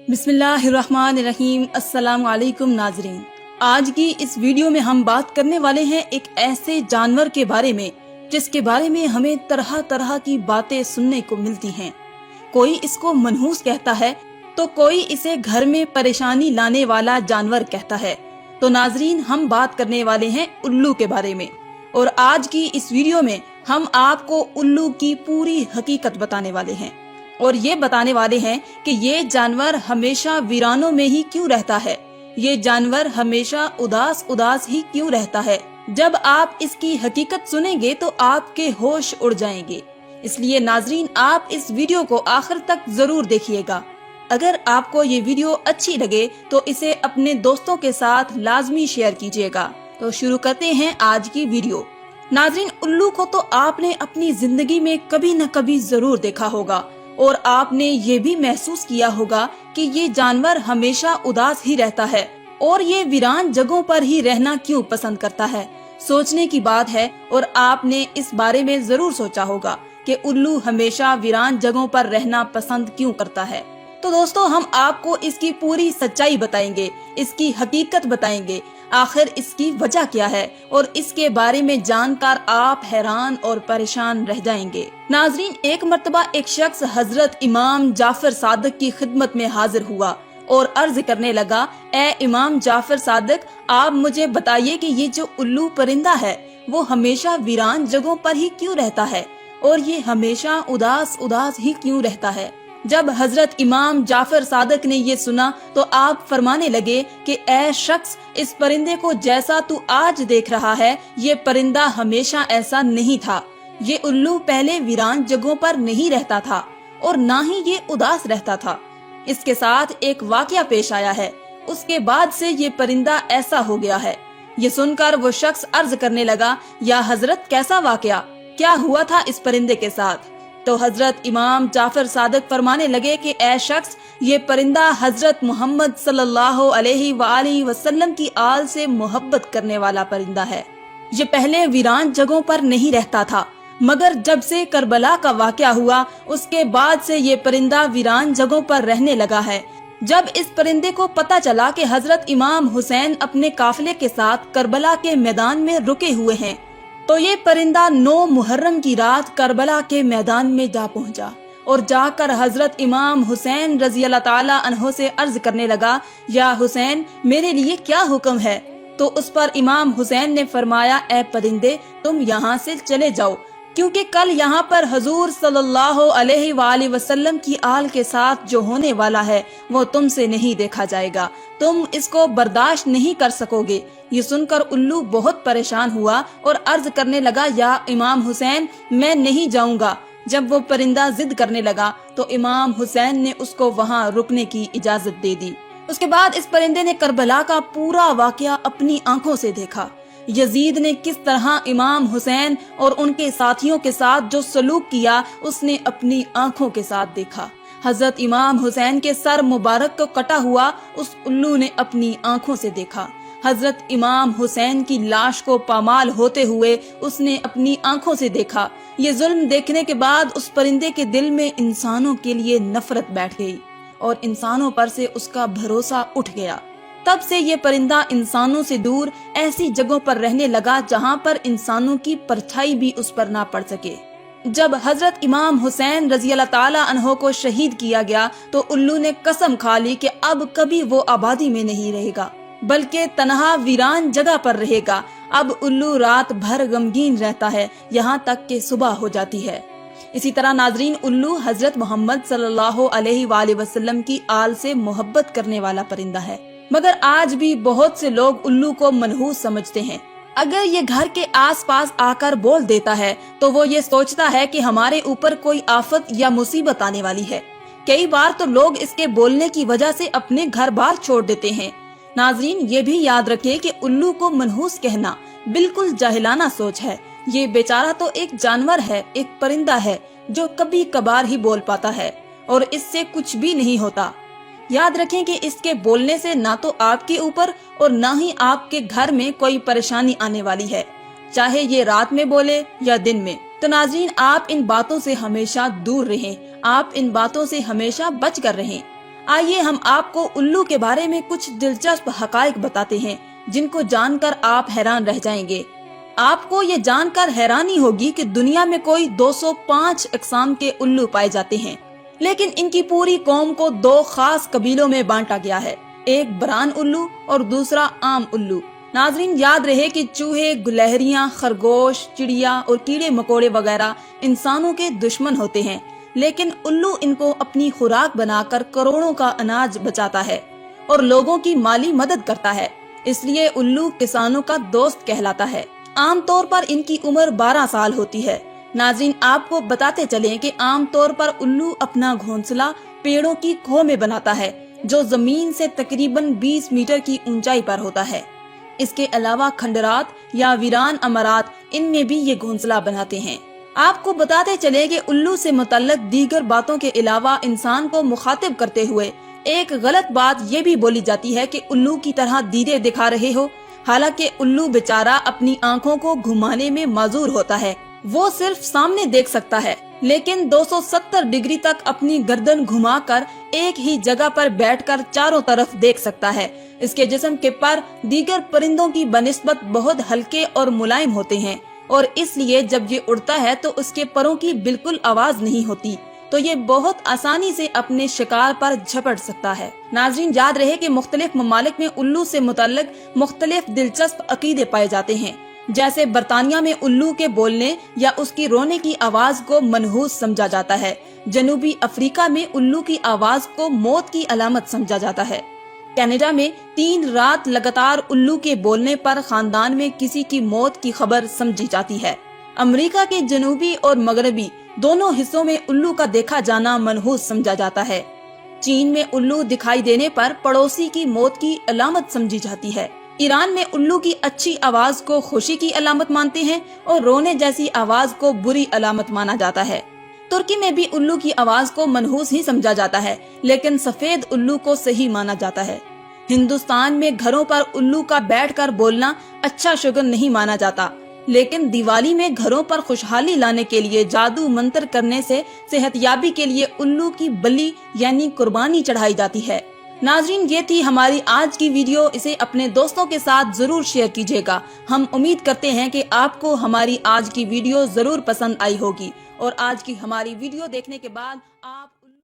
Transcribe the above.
बिस्मिल्लाहिर्रहमानिर्रहीम। अस्सलाम वालेकुम नाजरीन। आज की इस वीडियो में हम बात करने वाले हैं एक ऐसे जानवर के बारे में जिसके बारे में हमें तरह तरह की बातें सुनने को मिलती हैं। कोई इसको मनहूस कहता है तो कोई इसे घर में परेशानी लाने वाला जानवर कहता है। तो नाजरीन, हम बात करने वाले हैं उल्लू के बारे में, और आज की इस वीडियो में हम आपको उल्लू की पूरी हकीकत बताने वाले हैं और ये बताने वाले हैं कि ये जानवर हमेशा वीरानों में ही क्यों रहता है, ये जानवर हमेशा उदास उदास ही क्यों रहता है। जब आप इसकी हकीकत सुनेंगे तो आपके होश उड़ जाएंगे। इसलिए नाजरीन, आप इस वीडियो को आखिर तक जरूर देखिएगा। अगर आपको ये वीडियो अच्छी लगे तो इसे अपने दोस्तों के साथ लाजमी शेयर कीजिएगा। तो शुरू करते हैं आज की वीडियो। नाजरीन, उल्लू को तो आपने अपनी जिंदगी में कभी न कभी जरूर देखा होगा और आपने ये भी महसूस किया होगा कि ये जानवर हमेशा उदास ही रहता है और ये वीरान जगहों पर ही रहना क्यों पसंद करता है। सोचने की बात है, और आपने इस बारे में जरूर सोचा होगा कि उल्लू हमेशा वीरान जगहों पर रहना पसंद क्यों करता है। तो दोस्तों, हम आपको इसकी पूरी सच्चाई बताएंगे, इसकी हकीकत बताएंगे, आखिर इसकी वजह क्या है, और इसके बारे में जानकर आप हैरान और परेशान रह जाएंगे। नाजरीन, एक मर्तबा एक शख्स हजरत इमाम जाफर सादिक की खिदमत में हाजिर हुआ और अर्ज करने लगा, ए इमाम जाफर सादिक, आप मुझे बताइए कि ये जो उल्लू परिंदा है वो हमेशा वीरान जगहों पर ही क्यों रहता है और ये हमेशा उदास उदास ही क्यों रहता है। जब हजरत इमाम जाफर सादिक ने ये सुना तो आप फरमाने लगे कि ए शख्स, इस परिंदे को जैसा तू आज देख रहा है, ये परिंदा हमेशा ऐसा नहीं था। ये उल्लू पहले वीरान जगहों पर नहीं रहता था और ना ही ये उदास रहता था। इसके साथ एक वाकया पेश आया है, उसके बाद से ये परिंदा ऐसा हो गया है। ये सुनकर वो शख्स अर्ज करने लगा, या हजरत, कैसा वाकया, क्या हुआ था इस परिंदे के साथ? तो हजरत इमाम जाफर सादिक फरमाने लगे कि ए शख्स, ये परिंदा हजरत मोहम्मद सल्लल्लाहु अलैहि वसल्लम की आल से मोहब्बत करने वाला परिंदा है। ये पहले वीरान जगहों पर नहीं रहता था, मगर जब से करबला का वाकया हुआ उसके बाद से ये परिंदा वीरान जगहों पर रहने लगा है। जब इस परिंदे को पता चला कि हजरत इमाम हुसैन अपने काफिले के साथ करबला के मैदान में रुके हुए हैं, तो ये परिंदा 9 मुहर्रम की रात करबला के मैदान में जा पहुंचा और जाकर हजरत इमाम हुसैन रजी अल्लाह ताला अन्हो से अर्ज करने लगा, या हुसैन, मेरे लिए क्या हुक्म है? तो उस पर इमाम हुसैन ने फरमाया, ए परिंदे, तुम यहाँ से चले जाओ, क्योंकि कल यहाँ पर हजूर सल्लल्लाहु अलैहि वसल्लम की आल के साथ जो होने वाला है वो तुमसे नहीं देखा जाएगा, तुम इसको बर्दाश्त नहीं कर सकोगे। ये सुनकर उल्लू बहुत परेशान हुआ और अर्ज करने लगा, या इमाम हुसैन, मैं नहीं जाऊंगा। जब वो परिंदा जिद करने लगा तो इमाम हुसैन ने उसको वहाँ रुकने की इजाजत दे दी। उसके बाद इस परिंदे ने करबला का पूरा वाकया अपनी आंखों से देखा। यजीद ने किस तरह इमाम हुसैन और उनके साथियों के साथ जो सलूक किया उसने अपनी आंखों के साथ देखा। हजरत इमाम हुसैन के सर मुबारक को कटा हुआ उस उल्लू ने अपनी आंखों से देखा। हजरत इमाम हुसैन की लाश को पामाल होते हुए उसने अपनी आंखों से देखा। ये जुल्म देखने के बाद उस परिंदे के दिल में इंसानों के लिए नफरत बैठ गई और इंसानों पर से उसका भरोसा उठ गया। तब से ये परिंदा इंसानों से दूर ऐसी जगहों पर रहने लगा जहाँ पर इंसानों की परछाई भी उस पर ना पड़ सके। जब हजरत इमाम हुसैन रजी अल्लाह ताला अन्हो को शहीद किया गया तो उल्लू ने कसम खा ली कि अब कभी वो आबादी में नहीं रहेगा, बल्कि तनहा वीरान जगह पर रहेगा। अब उल्लू रात भर गमगीन रहता है, यहाँ तक कि सुबह हो जाती है। इसी तरह नाजरीन, उल्लू हजरत मोहम्मद सल्लल्लाहु अलैहि वसल्लम की आल से मोहब्बत करने वाला परिंदा है, मगर आज भी बहुत से लोग उल्लू को मनहूस समझते हैं। अगर ये घर के आसपास आकर बोल देता है तो वो ये सोचता है कि हमारे ऊपर कोई आफत या मुसीबत आने वाली है। कई बार तो लोग इसके बोलने की वजह से अपने घर बार छोड़ देते हैं। नाजरीन, ये भी याद रखिए कि उल्लू को मनहूस कहना बिल्कुल जाहिलाना सोच है। ये बेचारा तो एक जानवर है, एक परिंदा है जो कभी कभार ही बोल पाता है और इससे कुछ भी नहीं होता। याद रखें कि इसके बोलने से ना तो आपके ऊपर और ना ही आपके घर में कोई परेशानी आने वाली है, चाहे ये रात में बोले या दिन में। तो नाज़रीन, आप इन बातों से हमेशा दूर रहें, आप इन बातों से हमेशा बच कर रहें। आइए हम आपको उल्लू के बारे में कुछ दिलचस्प हकाइक बताते हैं, जिनको जानकर आप हैरान रह जाएंगे। आपको ये जानकर हैरानी होगी कि दुनिया में कोई 205 अक़साम के उल्लू पाए जाते हैं, लेकिन इनकी पूरी कौम को 2 खास कबीलों में बांटा गया है, एक बरान उल्लू और दूसरा आम उल्लू। नाजरीन, याद रहे कि चूहे, गुलहरियां, खरगोश, चिड़िया और कीड़े मकोड़े वगैरह इंसानों के दुश्मन होते हैं, लेकिन उल्लू इनको अपनी खुराक बनाकर करोड़ों का अनाज बचाता है और लोगों की माली मदद करता है। इसलिए उल्लू किसानों का दोस्त कहलाता है। आमतौर पर इनकी उम्र 12 साल होती है। नाज़रीन, आपको बताते चलें कि आमतौर पर उल्लू अपना घोंसला पेड़ों की खोह में बनाता है, जो जमीन से तकरीबन 20 मीटर की ऊंचाई पर होता है। इसके अलावा खंडरात या वीरान अमरात, इनमें भी ये घोंसला बनाते हैं। आपको बताते चले कि उल्लू से मुतल्लक दीगर बातों के अलावा इंसान को मुखातिब करते हुए एक गलत बात ये भी बोली जाती है कि उल्लू की तरह दीदे दिखा रहे हो। हालांकि उल्लू बेचारा अपनी आंखों को घुमाने में माजूर होता है। वो सिर्फ सामने देख सकता है, लेकिन 270 डिग्री तक अपनी गर्दन घुमाकर एक ही जगह पर बैठकर चारों तरफ देख सकता है। इसके जिस्म के पर दीगर परिंदों की बनिस्बत बहुत हल्के और मुलायम होते हैं और इसलिए जब ये उड़ता है तो उसके परों की बिल्कुल आवाज नहीं होती, तो ये बहुत आसानी से अपने शिकार पर झपट सकता है। नाज़रीन, याद रहे कि मुख्तलिफ ममालिक में उल्लू से मुतल्लिक मुख्तलिफ दिलचस्प अकीदे पाए जाते हैं। जैसे बरतानिया में उल्लू के बोलने या उसकी रोने की आवाज को मनहूस समझा जाता है। जनूबी अफ्रीका में उल्लू की आवाज को मौत की अलामत समझा जाता है। कनाडा में 3 रात लगातार उल्लू के बोलने पर खानदान में किसी की मौत की खबर समझी जाती है। अमेरिका के जनूबी और मगरबी दोनों हिस्सों में उल्लू का देखा जाना मनहूस समझा जाता है। चीन में उल्लू दिखाई देने पर पड़ोसी की मौत की अलामत समझी जाती है। ईरान में उल्लू की अच्छी आवाज को खुशी की अलामत मानते हैं और रोने जैसी आवाज को बुरी अलामत माना जाता है। तुर्की में भी उल्लू की आवाज को मनहूस ही समझा जाता है, लेकिन सफेद उल्लू को सही माना जाता है। हिंदुस्तान में घरों पर उल्लू का बैठकर बोलना अच्छा शुगन नहीं माना जाता, लेकिन दिवाली में घरों पर खुशहाली लाने के लिए जादू मंत्र करने से सेहतयाबी के लिए उल्लू की बलि यानी कुर्बानी चढ़ाई जाती है। नाजरीन, ये थी हमारी आज की वीडियो। इसे अपने दोस्तों के साथ जरूर शेयर कीजिएगा। हम उम्मीद करते हैं कि आपको हमारी आज की वीडियो जरूर पसंद आई होगी और आज की हमारी वीडियो देखने के बाद आप